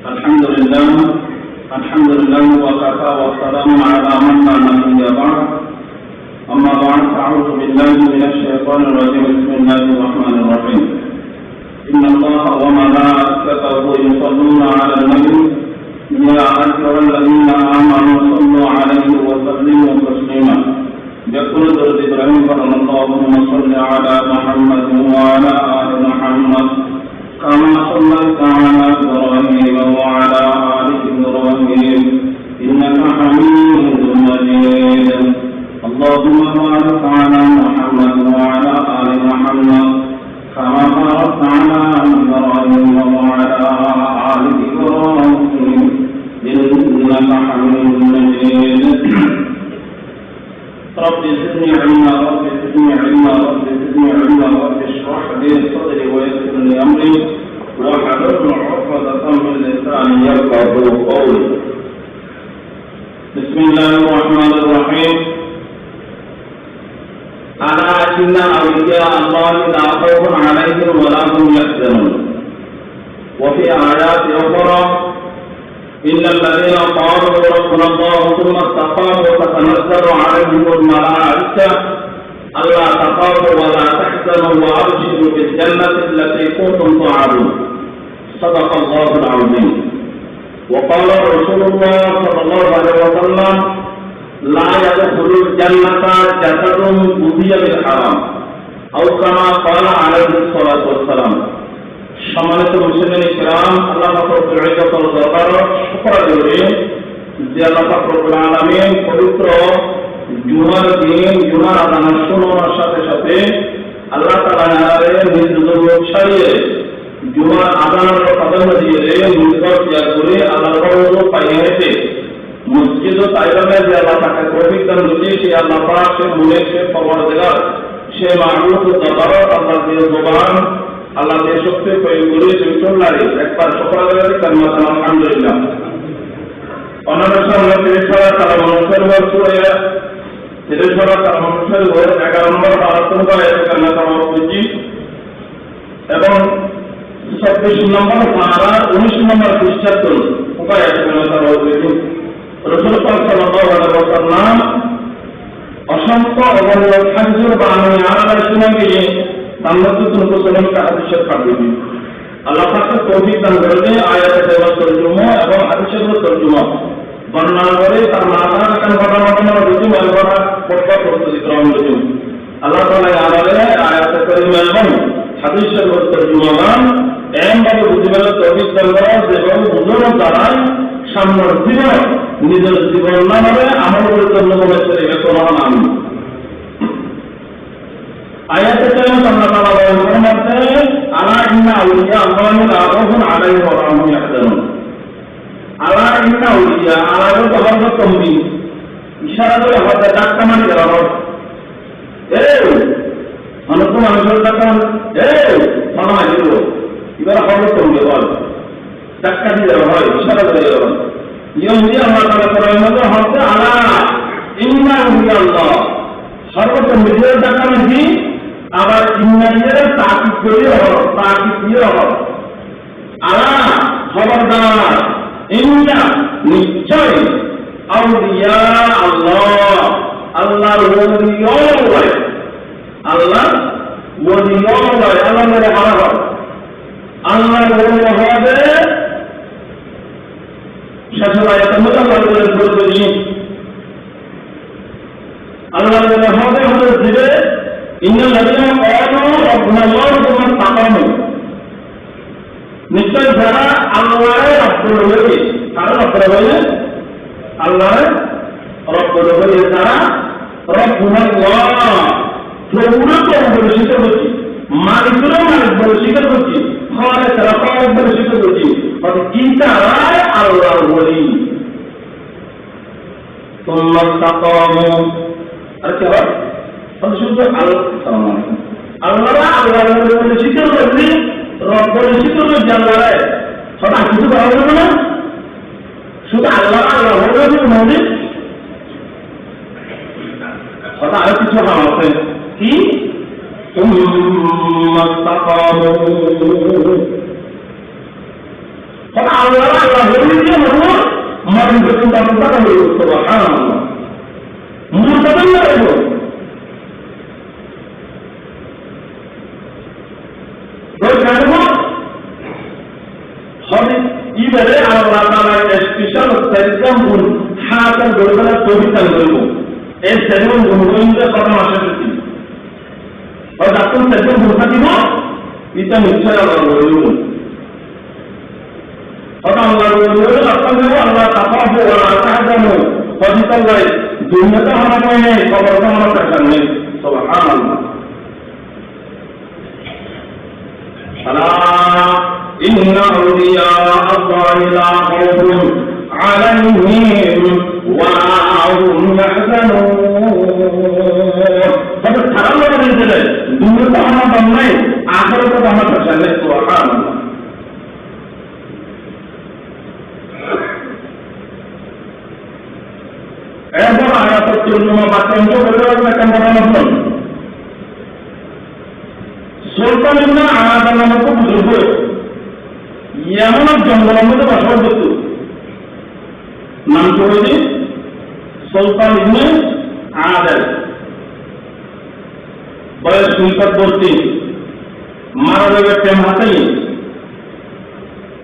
الحمد لله وكفى والسلام على من لا نبي بعد. أما بعد فأعوذ بالله من الشيطان الرجيم. بسم الله الرحمن الرحيم. إن الله وملائكته يصلون على النبي يا أيها الذين آمنوا صلوا عليه وسلموا تسليما. يقول سورة إبراهيم قال اللهم صل على محمد وعلى آل محمد كما صليت على إبراهيم وعلى آل إبراهيم إنك حميد مجيد. اللهم بارك على محمد وعلى آل محمد كما باركت على إبراهيم وعلى آل إبراهيم إنك حميد مجيد. رب زدني علما رب زدني علما رب زدني علما رب اشرح لي صدري ويسر لي امري واحلل عقدة من لساني يفقهوا قولي. بسم الله الرحمن الرحيم. ألا إن أولياء الله لا خوف عليهم ولا هم يحزنون. وفي آيات أخرى إن الذين قالوا ربنا الله ثم استقاموا فتنزل عليهم الملائكة ألا تخافوا ولا تحزنوا وأبشروا بالجنة التي كنتم توعدون. صدق الله العظيم. وقال رسول الله صلى الله عليه وسلم لا يدخل الجنة جسد غذي بالحرام أو كما قال عليه الصلاة والسلام. সম্মানিত মুসলিম ইকরাম, আল্লাহ পাক রব্বুল ইজ্জতুল জলাল শুকর করি যে আল্লাহ পাক রব্বুল আলামিন পবিত্র জুমার দিন জুমার আযানের শোনার সাথে সাথে আল্লাহ তাআলা নিজ জগৎ ছাড়িয়ে জুমার আযানের প্রাধান্য দিয়ে মুজবা ত্যাগ করে আল্লাহর রহমত পাইয়ে হেঁটে মসজিদ তাইবাতে যে আল্লাহ তাকে তৌফিক দান করেছে সেই আল্লাহ পাক সে মুনির সে পরওয়ারদিগার সে মাহবুব তাবারক আল্লাহ দিয়ে জবান আল্লাহ যে শক্তি প্রয়োগ করে চল্লারে একবার সকাল বেলাতে কালিমা আলহামদুলিল্লাহ অনাবশ্যক তিরিশরা তারা মানুষের বছরে তিরিশরা তারা মানুষের 11 নম্বর আলোচনা করে কালিমা করছি এবং 26 নম্বর পারা 19 নম্বর খ্রিস্টাব্দ উপায় আছে কালিমা করছি। রাসূল পাক সাল্লাল্লাহু আলাইহি ওয়াসাল্লাম অসংখ্য অগণিত হাদিসের বাণী আলাদা শুনে গিয়ে আল্লাহ পাক তৌফিক দান করেছে আয়াতের তর্জমা এবং হাদিসের তর্জমা বর্ণনা করে তার মাথা কান ঘটনা রুজু মেলবরা পড়া পদ্ধতি ক্রম রুজু আল্লাহ তাআলা আমাদের আয়াতের তর্জমা এবং হাদিসের তর্জমা এমন বুঝিবার তৌফিক দান করা এবং বুঝানোর দ্বারা সামনের জীবন নিজের জীবন না হবে আমল করে মনে করে কোনো নাম আয়াতে কারিমা আল্লাহ তাআলা বলেন আলা ইন্না আউলিয়া আল্লাহি লা খাউফুন আলাইহিম ওয়া লা হুম ইয়াহজানুন। আলা ইন্না আউলিয়া আলার তহর তমবি ইশারা করে আমাদের ডাক্তার মানে দেওয়া হয় এই মানুষ মানুষের ডাক্তার এই মামা দিল এবার হবে তমবি বল ডাক্তার দিয়ে দেওয়া হয় ইশারা করে দেওয়া হয় নিয়ম দিয়ে আল্লাহ তাআলা কোরআনের মধ্যে হচ্ছে আলা ইন্না আউলিয়া আল্লাহ সর্বপ্রথম নিজের ডাক্তার মানে আবার ইন্নালিদের তাকিদ দিয়ে হল আলা খবরদার ইন্না নিশ্চয় আউলিয়া আল্লাহ আল্লাহর ওলিয়ুল্লাহ আল্লাহ ওলিয়ুল্লাহ আল্লাহ মেরে হারা হয় আল্লাহর ওলিয়ুল্লাহ হবে শেষের আয়াতের মধ্যে আল্লাহ বলেছেন আল্লাহ হবে হযরত দিবে ইন্নাল লাযিনা ক্বালু রাব্বুনা আল্লাহু সুম্মা ইসতাকামু। নিশ্চয় যারা আল্লাহর রব্বুল বলে তারা রব্বুল বলে আল্লাহর রব্বুল বলে তারা রব্বুনা আল্লাহ প্রভুর বলে স্বীকার করছি মালিকের মালিক বলে স্বীকার করছি খালেক রাফাক বলে স্বীকার করছি অর্থাৎ কি তারা আল্লাহর বলি সুম্মা ইসতাকামু আর কি হয় শুধু আল্লাহ আল্লাহ স্বীকার করছি রব বলে স্বীকার করছি আল্লাহ সব কিছু করা যাবে না শুধু আল্লাহ আল্লাহ বলে মনে কথা আরো কিছু আছে কি আল্লাহ আল্লাহ বলে দিয়ে মানুষ মরণ পর্যন্ত আমরা হয়ে উঠতে পারবো মুসলমান হইব ইবারে আল্লাহ তাআলা স্পেশাল সাইকাম গুণ হাতার গড়বড়া কবিতা করব এই সেরকম গুণগুলোতে কথা আসে কি আর আপনি সেরকম গুণ দিব এটা নিশ্চয় আল্লাহ বলব আল্লাহ বলব আপনাদের আল্লাহ তাআলা ওয়া তাআলামু ফজিতাল্লাহ দুনিয়াতে আমরা কই নেই কবরতে আমরা পেছন নেই সুবহানাল্লাহ আলা ইন্না আউলিয়া আল্লাহি লা খাউফুন আলাইহিম ওয়া লা হুম ইয়াহজানুন তবে খারাপ লাগে দিলে দুনিয়াতে আমরা দম নাই আখিরাতে আমরা পেছন নেই সুবহানাল্লাহ এরপর আয়াতের তর্জমা বাক্যাংশ করে রাখবে কেন বলা সুলতান ইবনে আনাদ নামক বুজুর্গ ইয়ামানের জঙ্গলের মধ্যে বসবাস করত নাম কি সুলতান ইবনে আনাদ বয়স 65 মারা যাবে টাইম হাতেই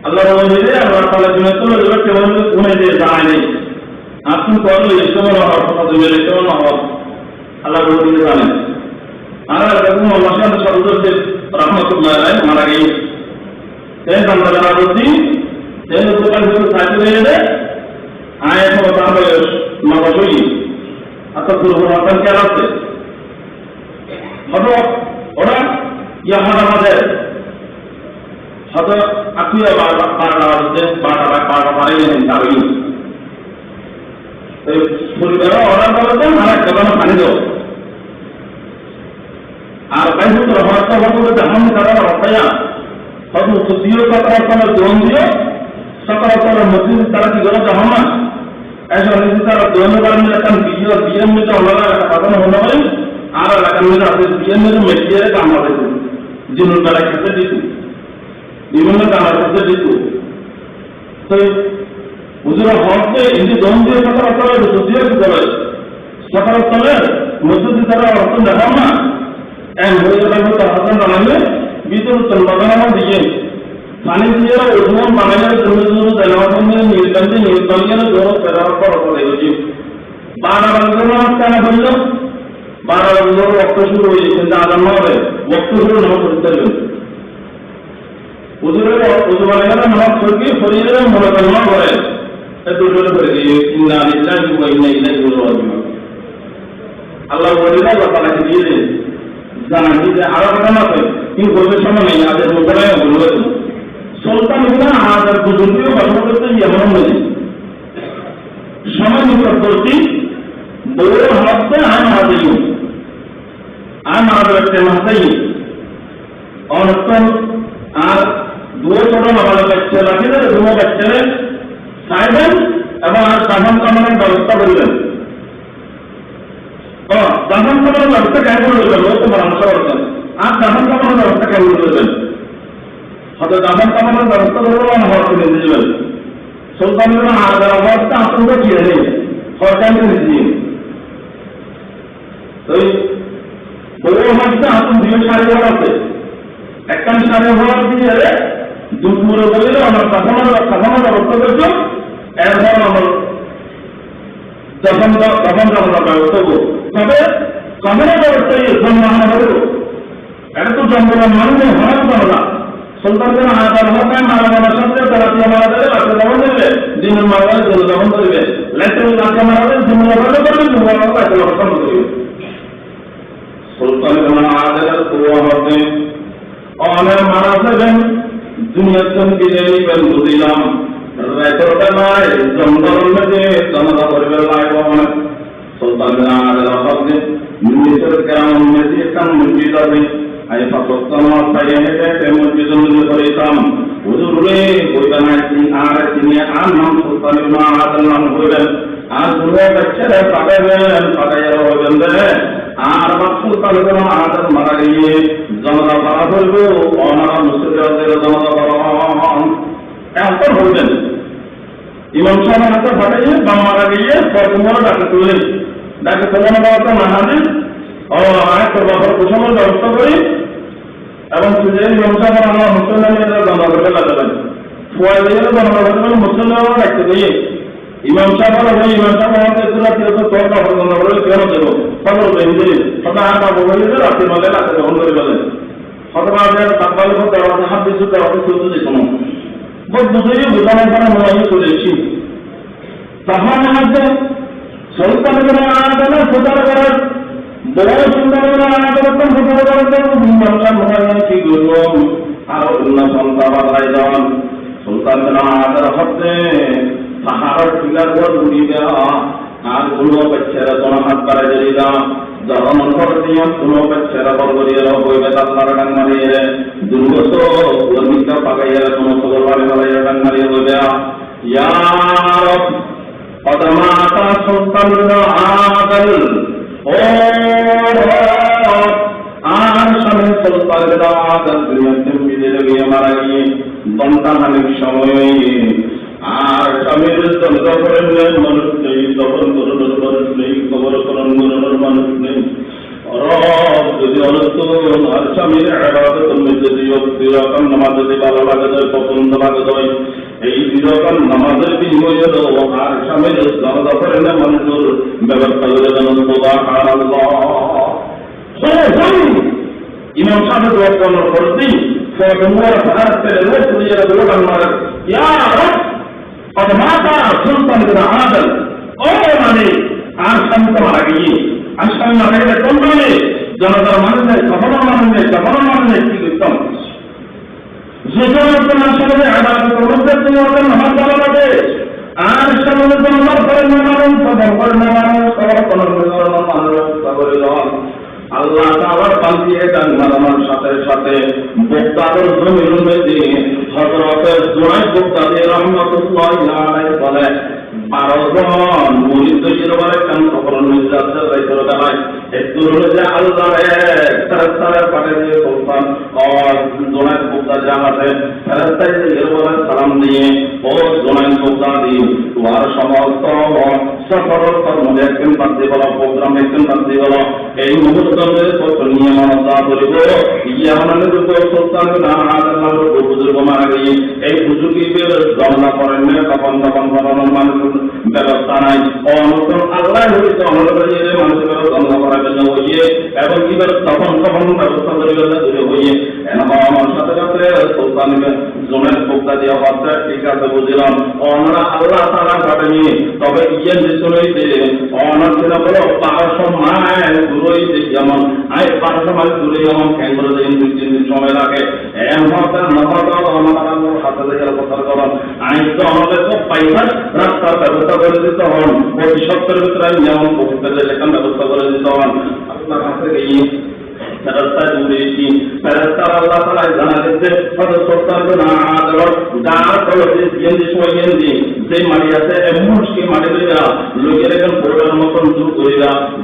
আল্লাহ বলে আল্লাহ তাআলা জন্য চলে যাবে কেমন কোনে দিয়ে যায় নেই আপনি করলে এসবের অর্থ দেবেন এসবের অভাব আল্লাহ বলে জানেন আর এরকম আল্লাহ সদস্য রহমতুল্লাহ মারা গিয়ে আমরা যারা বলছি সেই দোকান থেকে সাইকেল হয়ে যায় আয় এখন তাহলে নবসই অর্থাৎ দুর্ঘটনা খেয়াল আছে হয়তো ওরা ইয়ামার আমাদের হয়তো আত্মীয় বারোটা বাড়িয়ে তারই পরিবারের অর্ডার করেছেন আর এক দোকানে পানি দেব আর বাইরে রহস্য বলতে যেমন তারা অর্থায়া হয়তো সুদীয় কথার দোন দিয়ে সকাল মসজিদ তারা কি করে যেমন না এসব নিজে তারা দোনে বাড়ি এখন বিয়ের মধ্যে ওনারা পাঠানো মনে করেন আর এলাকার মধ্যে আছে বিয়ের মধ্যে মেটিয়ে কামড়া দিত জিনুর বেলায় খেতে দিত বিভিন্ন কামার খেতে দিত তো হুজুরা হককে ইন্দি দম দিয়ে সকাল সুদীয় করে সকাল মসজিদ তারা অর্থ দেখাও না এক হয়ে গেল তার হাসান বানালে ভিতর বাগানো দিয়ে পানি দিয়ে ওজন বানালে জন্য তেলাওয়াতে নির্বাচনে নির্বাচনে জোর ফেরার পর হয়েছে 12 বছর কেন বলল 12 বছর রক্ত শুরু হয়েছে কিন্তু আদান হবে রক্ত শুরু না করতে হবে হুজুরের ওজন বানালে নামাজ পড়ি শরীরে মনে কলমা করে দুটোর করে দিয়ে ইন্না লিল্লাহি ওয়া ইন্না ইলাইহি রাজিউন আল্লাহ বলে দেয় তাআলা দিয়ে দেন জানা যে আরো ঘটনা আছে কিন্তু বলতে সময় নেই আজ মোটামুটি বলবো সুলতান ইবনে আনাদ বুজুর্গও কথা বলতে এমন নয় সময় নিকট করছি বড় হাতে আমাদের মাথায় অনন্তন আর দুটো ছোট নামাজ বাচ্চা রাখি না দুটো বাচ্চারে সাইবেন এবং আর দাফন কামানোর ব্যবস্থা করবেন দাফন কামানোর ব্যবস্থা কেমন করবেন ও তো পরামর্শ করছেন আর দাফন কামানোর ব্যবস্থা কেমন করবেন হয়তো দাফন কামানোর ব্যবস্থা করবো না হওয়ার কিনে দিবেন সুলতানের আলাদা অবস্থা আতঙ্ক কিনে নেই সরকার কিনে দিয়ে ওই বড় মাছটা আপনি দুই সাড়ে ঘর আছে একটা সাড়ে ঘর দিয়ে দুপুরে বলে আমার কাঠামোর ব্যবস্থা করছো এরপর আমার তখন ব্যবস্থা করবো তবে কাঠামোর ব্যবস্থা জন্মানো হবে এটা তো জন্মগ্রহণ মানুষ হওয়ার কথা না সুলতানদের আলাদা হওয়ায় মারা মারার সাথে তারা মারা যাবে রাত্রে দমন করবে দিনের মারা গেলে জল দমন করবে লেটের রাত্রে মারা গেলে দিনের মারা করবে দুবার মারা রাত্রে দমন করবে সুলতানের আলাদা দোয়া হবে অনেক মারা যাবেন দুনিয়ার সঙ্গে নিবেন বুঝিলাম রেকর্ডে নাই জঙ্গলের মধ্যে জনতা পরিবার লাগবে অনেক সুলতানের আলাদা হবে নিজের কেমন মধ্যে একটা মসজিদ আছে আমি পাকিস্তানের সাইয়ে হেঁটে মসজিদ করেছিলাম হুজুরে বইটা নাই আর তিনি আর নাম সুলতানের নাম হইবেন আর দুটো বাচ্চারা পাঠাবেন পাঠাইয়া হইবেন আর সুলতানের আদর মারা গিয়ে জনতা পাড়া করবে ওনারা মুসলিমদের জনতা পাড়া এখন হইলেন ইমাম সাহেবের হাতে ফাটাইয়ে বাম্মারা গিয়ে পরকুমার ডাকে তুললেন, ডাকে তোলানো বাবাটা না হাজির ও আয় তোর বাবার কুসমের ব্যবস্থা করি এবং ইমাম সাহেব আল্লাহ মুসলমানরা জমা করতে লাগালেন ফুয়াই দিয়ে জমা করতে মুসলমানরা ডাকতে দিয়ে ইমাম সাহেব ইমাম সাহেব আমাদের তোর কাপড় জমা করে কেন দেবো খবর বেঁধে সদা কাপড় বলে রাত্রি বলে রাতে গ্রহণ করে বলেন অথবা তাকবালের মধ্যে আমাদের হাত দিয়ে আমাদের চলতে যে কোনো বুঝেই বোঝানোর পরে মনে হয় চলে এসেছি তখন মধ্যে সরকার করে আনাতে না প্রচার করার বড় সুন্দর করে আনাতে করতাম প্রচার করার জন্য মনে হয় কি করবো আরো অন্য সন্তান বাধাই যান সুলতান আনাদের হচ্ছে তাহার টিকার পর ঘুরি দেওয়া আর কোনো বাচ্চারা তোমার হাত পাড়ে জড়ি দেওয়া যখন দিয়ে কোনো বাচ্চারা বল করিয়ে বইবে তার ডাং মারিয়ে দুর্গত কর্মীটা পাকাইয়া কোনো খবর বাড়ি বাড়াইয়া ডাং মারিয়ে বইবে ইয়ার অদমাতা সন্তান আদল ও আর সামনে সন্তানের আদল দুনিয়াতে বিদে গিয়ে মারা গিয়ে দন্তাহানির সময় আর স্বামীর চন্দ্র করেন মানুষ নেই তখন করোনার মানুষ নেই খবর করণ করোনার মানুষ নেই যদি অনন্ত আর স্বামীর আবাদতের মধ্যে দুরকম নামাজ যদি ভালো লাগে যায় পছন্দ লাগে যায় এই দুরকম নামাজের বিনিময়ে আর স্বামীর চন্দ্র করেন মানুষের ব্যবস্থা করে দেন ইমাম সাহেব দোয়া করতেই ফটোমোর ভারতের লোক দিয়ে দোকান মারে অথমাতা সুলতান আদল ও মানে আর শান্ত মারা গিয়ে আর সামনে মারা গেলে কোন মানে জনতার মানুষের কখনো মানুষের কি করতাম যেসব আসলে আদালত করতে তুমি ওদের নামাজ ভালো লাগে আর সামনে জনতার করেন না মানুষ সবর করেন না মানুষ সবর করেন না মানুষ সবরে দল আল্লাহ তাআলা পাল্টিয়ে দেন মারামার সাথে সাথে বক্তাদের জমির মধ্যে হযরত জুনাইদ বক্তাদি রাহমাতুল্লাহি আলাইহি বলে 12 জন মুরিদ তৈরি করে কাম করার নির্দেশ রাইতে দেয় একটু যে আল্লাহর এক ফেরেশতার পাঠিয়ে দিয়ে বলতাম আর জুনাইদ বক্তা জানাতে ফেরেশতাই এর বলে সালাম দিয়ে ও জুনাইদ বক্তাদি তোমার সমস্ত সফরের কর্ম একদিন পাতি বলা প্রোগ্রাম একদিন পাতি বলা এই মুহূর্তে কত নিয়মতা করিব ইয়ামানের উপর সুলতান আল্লাহর বুজুর্গ মারা গিয়ে এই বুজুর্গের গণনা করেন না তখন করানোর মানুষের ব্যবস্থা নাই অনন্তর আল্লাহ হইতে অনুরোধে মানুষের গণনা করার জন্য হইয়ে এবং কিবার তখন ব্যবস্থা করিবার জন্য হইয়ে আমার সাথে সাথে সুলতানকে জমির বক্তা দেওয়া হচ্ছে ঠিক আছে বুঝলাম ওনারা আল্লাহ তাআলা পাঠানি তবে ইয়ে নিশ্চয়ই অনার ছিল বলো 1200 মাইল দূরই যেমন আই 1200 মাইল দূরে যেমন কেন্দ্র দিন 2-3 দিন সময় লাগে এমন নহত আমার হাতে লেগে কথা করেন আই তো আমাদের সব পয়সা রাস্তার ব্যবস্থা করে দিতে হন ওই সত্তর ভিতরে যেমন পবিত্র লেখান ব্যবস্থা করে দিতে হন আপনার হাতে গিয়ে ফেরেশতা জুড়েছি ফেরেশতা আল্লাহ তাআলা জানা দিতে হযরত সুলতান আদর যার কলতে গেন্দি সময় গেন্দি যে মারি আছে এমনকি মারি দিয়া লোকের কোন পড়ার মতন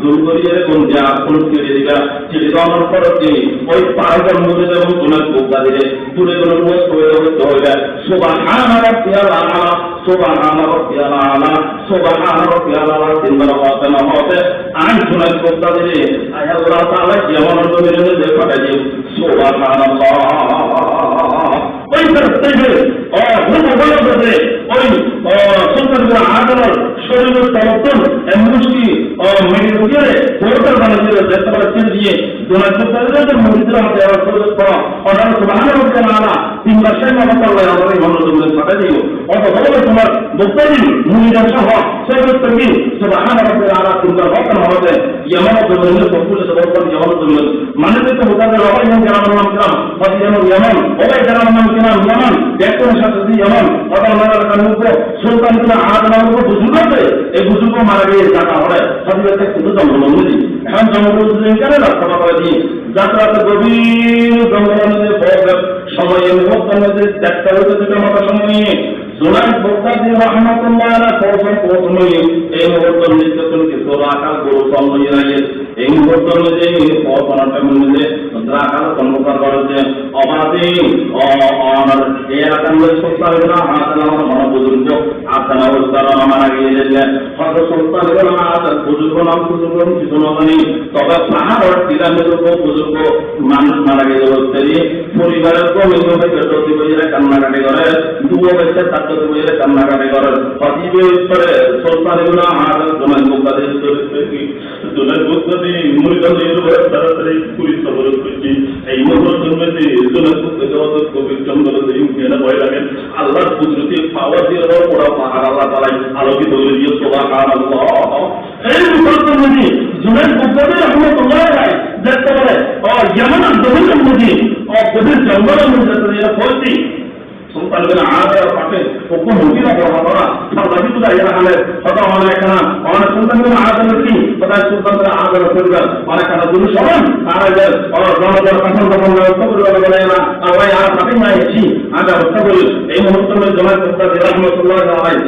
দূর করিয়ে কোন যা কোন ছেড়ে দিবা ছেড়ে দেওয়ার পরতে ওই পাহাড়ের মধ্যে যেমন কোন বোকা দিলে দূরে কোন পোস্ট হয়ে হইবে সুবহান রাব্বিয়াল আলা সুবহান রাব্বিয়াল আলা সুবহান রাব্বিয়াল আলা তিনবার হতে আই শুনাই বোকা দিলে আয় আল্লাহ তাআলা যেমন যে পাঠাই সুবহানাল্লাহ ওই ফেরেশতাকে ওই সুলতান আদর শরীরের তরফ এমনকি মেডিকেলে পোর্টাল বানিয়ে যেতে পারে দিয়ে দোনার করতে মুরিদরা হাতে আর করে করা অর্ডার সুবহানাল্লাহ তাআলা তিনবার সেই মহতাল্লাহ আমাদের মনোযোগের পাঠাই দিও অত বলে তোমার বক্তব্য মুরিদরা সহ সর্বত্রই সুবহানাল্লাহ তাআলা তিনবার বক্তব্য হবে এমন দলের সকলে বক্তব্য যেমন দলের মানে তো হোতাদের অবাই নাম নাম ফজিলাম ইয়ামান অবাই নাম ইয়ামান দেখুন সাথে ইয়ামান অথবা মারার কানুক সুলতান আদম বুঝুকে এই বুঝুক মারা গিয়ে টাকা হয় ফজিলাতে কিন্তু জঙ্গল নদী এখন জঙ্গল কেন রাস্তা করে দিয়ে যাত্রাতে গভীর জঙ্গলের মধ্যে সময়ের মধ্যে একটা হতে মতো সময় জুনাইদ বুগদাদি রাহমাতুল্লাহ আলাইহি প্রথমে এই মুহূর্ত নিত্যতন কিছু রাখাল গরু চন্দ্র এই মুহূর্ত যে পথনাটা মধ্যে রাখাল সম্মুখা করেছে অবাধে অনার এই এলাকার সত্তারেরা হাতালা মনে বুজুর্গ আসানা উত্তরা মারা গিয়েছিলেন হয়তো সত্তারেরা হাত বুজুর্গ নাম বুজুর্গ কিছু নয় তবে পাহাড় টিলামের উপর বুজুর্গ মানুষ মারা গিয়ে পরিবারের কমিটি চলতি বইয়ের কান্নাকাটি করে যুব বয়সের ছাত্র বইয়ের কান্নাকাটি করে অতীবে স্তরে সত্তারেরা হাত জমায় মুক্তাদের জনের বুদ্ধি মুরিদানের তাড়াতাড়ি পুলিশ খবর করছি এই মুহূর্ত মধ্যে জনের বুদ্ধি কবির চন্দ্র কেনা ভয় লাগেন আল্লাহর কুদরতি পাওয়ার দিয়ে ওরা পাহাড় আল্লাহ তালাই আলোকিত করে দিয়ে সুবহানাল্লাহ এই মুহূর্ত মধ্যে জনের বুদ্ধি রহমতুল্লাহ আলাইহি দেখতে পারে ইয়ামানের জমিনের মধ্যে গভীর জঙ্গলের মধ্যে এরা পড়ছি সুলতান বিন আদর পাকে ওপর মুদিনা বড়রা সালাদি তো এরা হলে কথা অনেক না অনেক সুলতান বিন আদর কি কথা সুলতান বিন আদর পরিবার অনেক না দুই সমান তারা যে জনগণ কখন কখন ব্যবস্থা করে বলে না আর ভাই আর পাকে মাইছি আর ব্যবস্থা করি এই মুহূর্তে জমাত করতে রহমাতুল্লাহ আলাইহি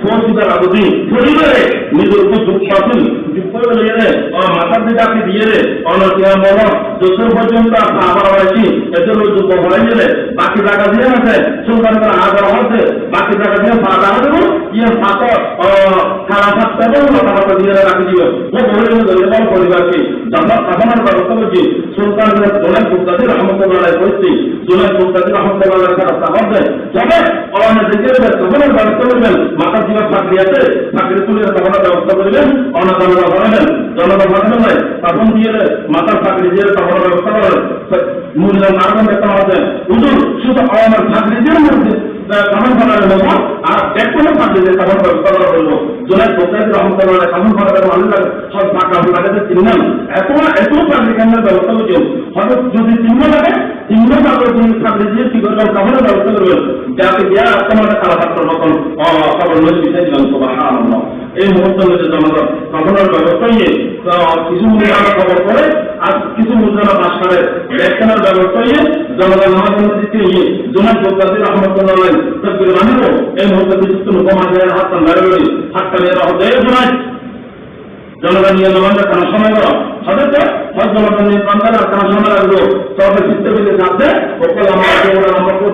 ফৌজদার আবদি পরিবারে নিজের উপর দুঃখ আসুন দুঃখ বলে রে মাথার দিকে আপনি দিয়ে রে অনকিয়া বলো যতক্ষণ পর্যন্ত আবার হয়েছি এজন্য যুদ্ধ হয়ে গেলে বাকি টাকা দিয়ে আছে সুলতান করে আদর হচ্ছে বাকি টাকা দিয়ে ফাঁকা দেবো ইয়ে ফাঁকা খারাপ থাকতে হবে কথা দিয়ে রাখি দিবে ও বলে পরিবারকে যখন আপনার ব্যবস্থা করছি সুলতান জোনাইদ বুগদাদি রহমতুল্লাহ করছি জোনাইদ বুগদাদি রহমতুল্লাহ রাস্তা হবে তবে অনেক দিকে তখনের ব্যবস্থা করবেন মাথার জীবন চাকরি আছে চাকরি তুলে তখনের ব্যবস্থা করবেন অনাদানরা করাবেন জনতা ভাষণ নয় তখন দিয়ে মাথার চাকরি দিয়ে তখনের ব্যবস্থা করেন মূল্য মার্গন একটা আছে হুজুর শুধু আমার চাকরি দিয়ে মধ্যে কামন করার নেব আর একটু চাকরি দিয়ে তখন ব্যবস্থা করা বলবো জোনাইদ বুগদাদি রহমতুল্লাহ কামন করার মানুষ সব টাকা লাগাতে চিনলাম এত চাকরি কেন্দ্রের ব্যবস্থা করছে হয়তো যদি চিহ্ন লাগে চিহ্ন তারপরে তুমি চাকরি দিয়ে কি করবেন তখনও ব্যবস্থা করবেন যাতে গিয়া তোমার কালাপাত্র মতন খবর নয় বিষয় দিলাম সুবহানাল্লাহ এই মুহূর্তে মধ্যে জনগণ তখনের ব্যবস্থা নিয়ে কিছু মুদ্রা খবর করে আর কিছু মুদ্রা পাশ করে ব্যাখ্যানের ব্যবস্থা নিয়ে জনগণ মহাজনকে নিয়ে জোনাইদ বুগদাদি রহমতুল্লাহ আলাইহি তকবীর বানিয়ে এই মুহূর্তে বিশুদ্ধ মুহাম্মদের হাতটা মেরে হাতটা নিয়ে হতে জোনাইদ জনগণ নিয়ে জমানটা কেন সময় করো হবে তো জনগণ নিয়ে জমানটা কেন সময় লাগলো তবে চিত্তে পেতে যাচ্ছে ওকে আমার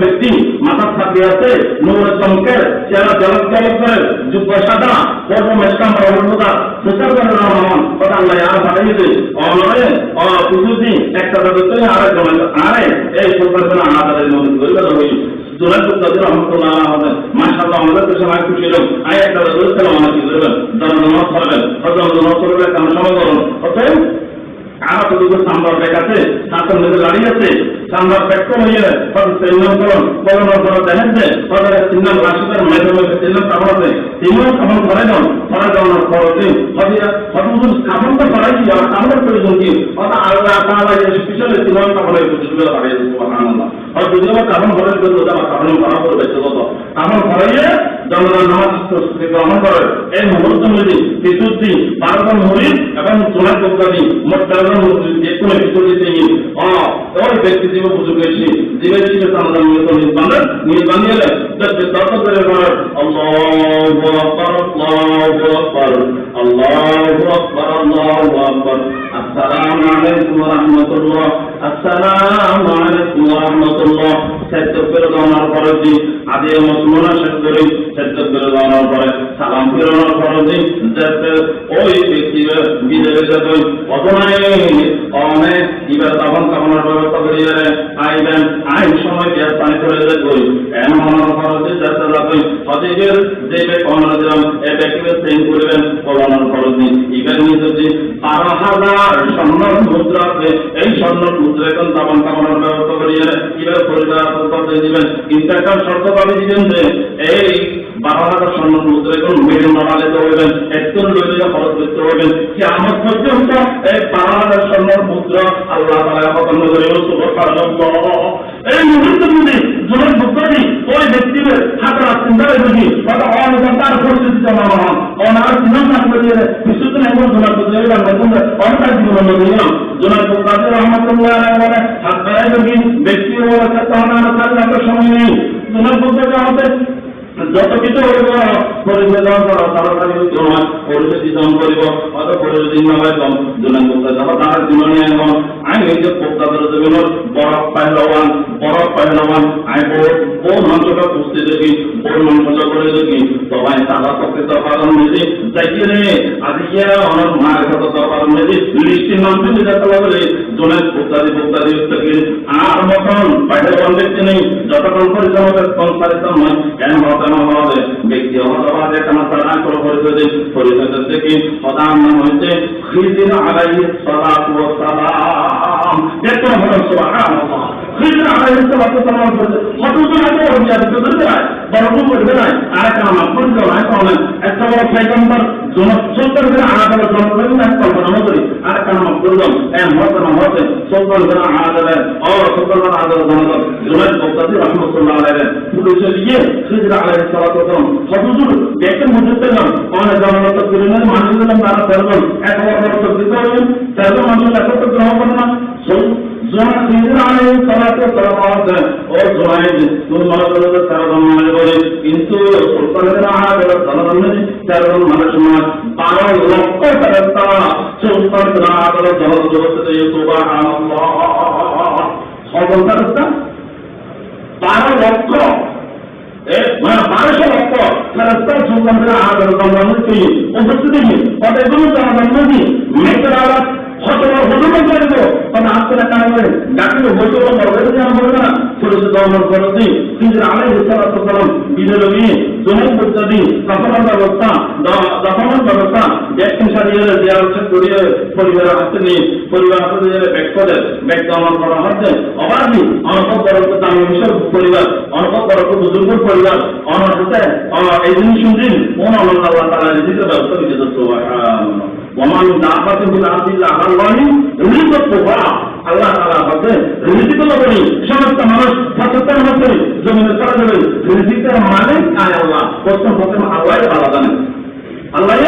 ব্যক্তি মাথার থাকতে আছে নোংরা চমকের চেহারা জলক জলক করে যুদ্ধ সাদা পর্ব মেসকাম রহমতা সুচার করে রহমান কথা আল্লাহ আর পাঠিয়েছে অনরে কিছুদিন একটা ব্যবস্থা আরেক জমাই আরে এই সরকার আমাদের মধ্যে ধরে হই জোনাইদ বুগদাদি রহমতুল্লাহ আলাইহি মাশাআল্লাহ আমাদের দেশে অনেক খুশি হলাম আয় একটা রয়েছে আমাদের কি করবেন জনগণ করবেন জনগণ করবে কেন সময় করুন অতএব আর তো দুটো সাম্বার ব্যাগ আছে সাতটার মধ্যে দাঁড়িয়ে আছে সাম্বার ব্যাগ তো হয়ে গেলে চিহ্ন করুন করোনার পর দেখেন যে চিহ্ন রাশিদের মাধ্যমে চিহ্ন কাপড় আছে চিহ্ন কাপড় ধরে যান ধরে যাওয়ার খরচে কাপড় তো ধরাই কি কাপড়ের প্রয়োজন কি অর্থাৎ আল্লাহ তাআলা পিছনে চিহ্ন কাপড়ের বুঝবে পারে সুবহানাল্লাহ আর যদি আমার কাপড় ধরে করলো আমার কাপড় করা করবে কত কাপড় ধরাইয়ে জনগণ নামাজ গ্রহণ করে এই মুহূর্ত মধ্যে কিছুদিন 12 জন মুরিদ এবং জোনাইদ বুগদাদি মোট 13 জন মুরিদ যে কোনো কিছু দিতে ওই ব্যক্তি জীবন বুঝে গেছি জীবের ছিল তাদের নিয়ে বানিয়ে দর্শক করে করার আল্লাহু আকবার আল্লাহু আকবার আল্লাহু আকবার আল্লাহু আকবার আসসালামু আলাইকুম ওয়া রাহমাতুল্লাহ আসসালামু আলাইকুম ওয়া রাহমাতুল্লাহ সত্য করে দেওয়ার পরে যে আদি মুসলমান শেষ করে সত্য করে দেওয়ার পরে সালাম ফেরানোর পরে যে যাতে ওই ব্যক্তি বিদেশে যাবে অতনায় অনেক এবার তখন কামনার ব্যবস্থা করিয়ে আইবেন আইন সময় গ্যাস পানি করে যাবে এমন হওয়ার পরে যাতে যাবে হজের যে কমনা দিলাম এ ব্যক্তিকে চেঞ্জ করবেন কমানোর খরচ এবার নিয়ে যদি 12,000 স্বর্ণ মুদ্রা আছে এই স্বর্ণ মুদ্রা এখন তখন কামনার ব্যবস্থা করিয়ে এবার পরিবার করতে দিবেন কিন্তু একটা শর্ত পাবে দিবেন যে এই 12,000 স্বর্ণ মুদ্রা এখন মেরে মারালে হইবেন একটু লইলে খরচ করতে হইবেন কি আমার পর্যন্ত এই 12,000 স্বর্ণ মুদ্রা আল্লাহ তাআলা পছন্দ করে সুবহানাল্লাহ এই মুহূর্তে যদি জোনাইদ বুগদাদি ওই ব্যক্তির হাতে চিন্তা বুঝি কথা অনেক তার পরিস্থিতি জমা হন অনার চিন্তা না করে বিশুদ্ধ এমন জোনাইদ বুগদাদি অনেক জীবন দিলাম জোনাইদ বুগদাদি রহমতুল্লাহ আলাইহি হাত বাড়াই যদি ব্যক্তি ও কথা না থাকলে সময় নেই জোনাইদ বুগদাদি আমাদের যত কিছু হইব পরিবেদন করা সরকারি নয় পরিবেদন করিব অত পরিবেদন নয় জুলাই করতে যাবো তার জীবনে এখন আমি এই যে পোক্তাদের জীবনের বরফ পাইলবান আমি বহু মানুষটা পুষতে দেখি বহু মানুষটা করে দেখি সবাই তারা প্রকৃত পালন মেজি যাইয়ে রে আজকে অনেক মায়ের কথা পালন মেজি লিস্টির নাম থেকে যেতে লাগলে জুলাই পোক্তাদি থেকে আর মতন পাইলবান দেখতে নেই যতক্ষণ পরিচালকের সংসারিত নয় কেন হবে ব্যক্তি হতবাদে কেন তারা করে পরিচয় থেকে প্রধান নাম হচ্ছে খিজির আলাইহি সালাতু ওয়াস সালাম দেখতে হবে সুবহানাল্লাহ খিজির আলাইহি সালাতু ওয়াস সালাম কতজন আছে ওই জাতিতে যায় বড় করবে না আর কাম করতে হয় তাহলে একটা বড় পয়গম্বর জনসত্তর করে আলাদা জনগণ না কল্পনা করি আর কাম করলাম হতে সত্তর করে আলাদা সত্তর করে আলাদা জনগণ জুনাইদ বক্তাদি রাহমাতুল্লাহ আলাইহি পুলিশে দিয়ে খিজির আলাইহি সালাতু ওয়াস সালাম কতজন দেখেন বুঝতে না অনেক জনগণ পরিমাণ মানুষ দিলাম তারা তেরজন এক বছর দিতে হবে তেরজন মানুষ একত্র গ্রহণ করে না খিজির আলাইহি সালাতু ওয়াস সালাম ও জুনাইদ তুমি মনে করো তেরজন মনে করে কিন্তু সত্তরের আলাদা জনগণ তেরজন মানুষ নয় 12 লক্ষ ফেরেশতা সত্তরের আলাদা জগতে সুবহানাল্লাহ সকল ফেরেশতা 12 লক্ষ 1200 লক্ষ ফেরেশতা সত্তরের আলাদা জগতে উপস্থিত নেই কতগুলো জনগণ মেয়েদের আলাদা হতবা হতবা করব তবে আজকের কারণে ডাকলে হয়তো বড়দের জানা বলবে না পরিচিত আমার করতে কিন্তু আলাইহিস সালাতু ওয়াস সালাম বিজলবি জমিন পদ্ধতি দফনের ব্যবস্থা ব্যক্তি সারিয়ে দেওয়া হচ্ছে করিয়ে পরিবারের হাতে নিয়ে পরিবার হাতে দিয়ে ব্যক্তি আমার করা হচ্ছে অবাধি অনপদ বরফ তামিল মিশর পরিবার অনপদ বরফ বুজুর্গ পরিবার অনর হাতে এই জিনিস শুনছেন কোন আল্লাহ তাআলা রিজিকের ব্যবস্থা দিতে সুবহানাল্লাহ وما من دابة في الأرض إلا على الله رزقها আল্লাহ তাআলা বলেন রিজিক বলি সমস্ত মানুষ সচেতন হচ্ছে জমিনে চলে যাবে রিজিকের মালিক আল্লাহ প্রথম আল্লাহই ভালো জানেন আল্লাহই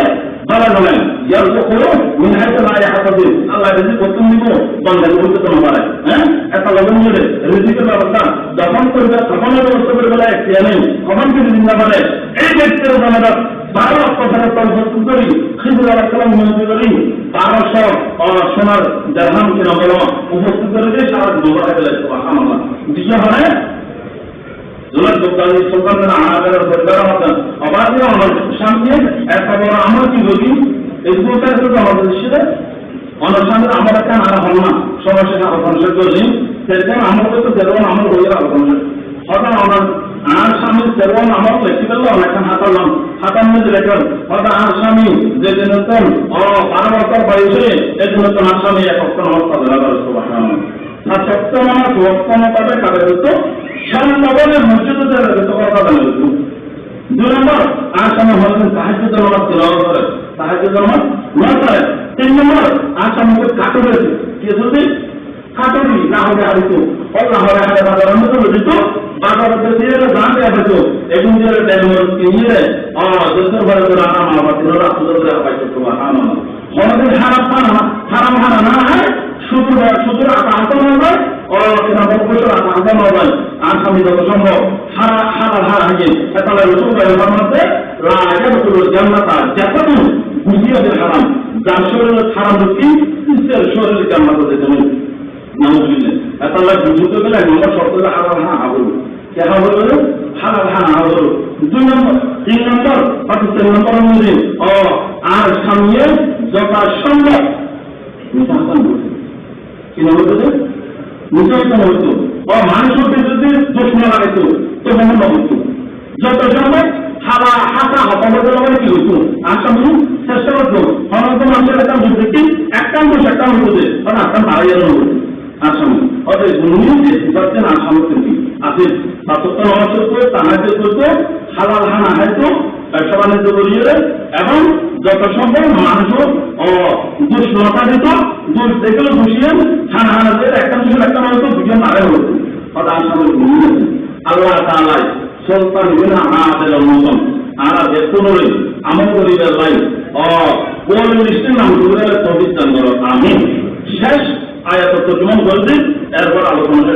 ভালো জানেন ইয়ারযুকু মিন হাইথু লা ইয়াহতাসিব আল্লাহ রিজিক প্রথম দিব বান্দাকে বলতে তো পারে হ্যাঁ একটা লগন মিলে রিজিকের ব্যবস্থা যখন করবে তখন ব্যবস্থা করবে না একটি নেই কখন কিন্তু জিন্দা মানে এই ব্যক্তির জানাটা 12 অক্ষরের প্রস্তুত করি খিজির আলাইহিস সালাম মনে করি 1200 সোনার দিরহাম কিনা বলো উপস্থিত করে দিয়ে সারা দুবারে গেলে সুবহানাল্লাহ দ্বিতীয় হয় জুলাই দোকানি সুলতানের আনাদের পরিবার হতেন অবাধে আমার সামনে একটা বড় আমার কি বলি এই দুটার জন্য আমাদের দেশে অনশনের আমার একটা আর হল না সমস্যা অবসর করি সেরকম আমার তো যেরকম আমার হয়ে অবসর হঠাৎ আমার আর স্বামী সেরকম আমার ফ্লেক্সিবল অনেকটা হাতার মধ্যে রেখেন হঠাৎ আর স্বামী যে দিন 12 বছর বয়সে এই জন্য তোমার স্বামী এক অক্ষর আমার সাজা করে সুবহানাল্লাহ আর সত্য মানে সত্য পাবে কাদের হতো সম্মানে মসজিদে যেতে কথা বলে 2 নম্বর আর স্বামী হলেন তাহাজ্জুদ নামাজ তিলাওয়াত করে তাহাজ্জুদ নামাজ না করে 3 নম্বর আর স্বামীকে কাটবে কি বলতে কাটবি না হবে আর তো আল্লাহ রাহে বাজার মধ্যে দিত বাজার দিয়ে জানতে হবে তো এখন যে ডেলিভারি কিনে দোসর ভাই করে আনা মামা দিন রাসূল পাই সুবহানাল্লাহ হযরত হারাম না হয় শুধু আকান্ত নয় কিনা বকশর আকান্ত নয় আর স্বামী যত সম্ভব হারা হারিয়ে তাহলে রাসূল ভাই ফরমাতে লা ইয়াদখুলুল জান্নাতা জাসাদুন বুজিয়াতুল হারাম যার শরীরে হারাম কি ইসের শরীরে জান্নাতে যেতে হবে নাউজুবিল্লাহ তাহলে বুঝতে গেলে নম্বর শর্ত হলো হালাল কেন বলবো হালাল 2 নম্বর 3 নম্বর 4 নম্বর মধ্যে আর সামনে যথা সম্ভব মুসাফান বলতে কি নাম বলতে মুসাফান বলতো মানুষকে যদি দোষ না লাগাইতো তো মনে বলতো যত সম্ভব হাসা হতাহত মানে কি হতো আর সামনে চেষ্টা করতো অনন্ত মানুষের একটা বুঝতে কি একটা হতো একটা বাড়াইয়ানো হতো আসাম অতএব গুণীকে বুঝাচ্ছেন আসাম কিন্তু আছে সাতত্তর নবসত্য তাহাজ করতো হালাল হানা হয়তো ব্যবসা বাণিজ্য করিয়ে এবং যত সম্ভব মানুষ দোষ নটা দিত দোষ দেখলেও বসিয়ে হানা হানা দিয়ে একটা হয়তো দুজন আগে হতো অর্থাৎ আসামের গুণী আছে আল্লাহ তাআলাই সুলতান বিন আহাদের মতন আর যে পুনরে আমল করিবার লাই কোন লিস্টের নাম করে তৌফিক দান করো আমিন শেষ আয়াত তর্জমা করতে এরপর আলোচনা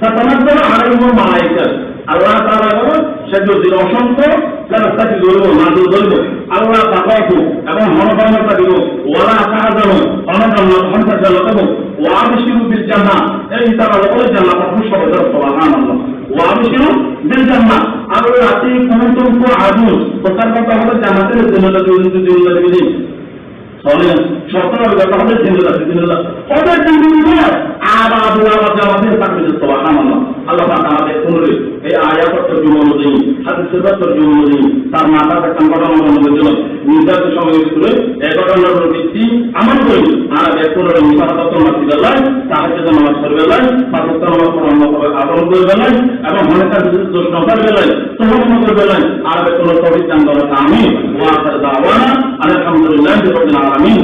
তাতানাজ্জালু আলাইহিম মালায়েকা আল্লাহ তাআলা বলেন সেজন্য অসংখ্য ফেরেশতা কি করব নাযিল করব আল্লাহ তাআলাকে এবং মনোকামনা দিব ওয়ালা তাআজানু অনজান্নাত হন্তা লতব ওয়া আবশিরু বিল জান্নাহ এই তারা বলে জান্নাত খুশখবর দাও সুবহানাল্লাহ ওয়া আবশিরু বিল জান্নাহ আর রাতি কুনতুম তুআদুন প্রকার কথা হলো জান্নাতের জিন্নাত দিবেন তাহলে সরকার ব্যাপার হবে জিন্নাত ওদের জিন্নাত আর আল্লাহ জান্নাতের তাকবীর সুবহানাল্লাহ আল্লাহ পাক আমাদের শুনলে এই আয়াতের তর্জমা অনুযায়ী হাদিসের তর্জমা অনুযায়ী তার মাথা একটা ঘটনা মনে হয়েছিল নির্ধারিত সময় করে এই ঘটনার ভিত্তি আমল করি আর দেখুন নির্ধারিত মাসি বেলায় তাহাজ্জুদ নামাজ পড়বে বেলায় পাঁচওয়াক্ত নামাজ পড়ার আচরণ করবে বেলায় এবং হনেকার বিশেষ দোষ নকর বেলায় তহম্মত করবে বেলায় আর দেখুন তৌহিদ জান করা আমি ওয়া আখির দাওয়ানা আলহামদুলিল্লাহি রাব্বিল আলামিন।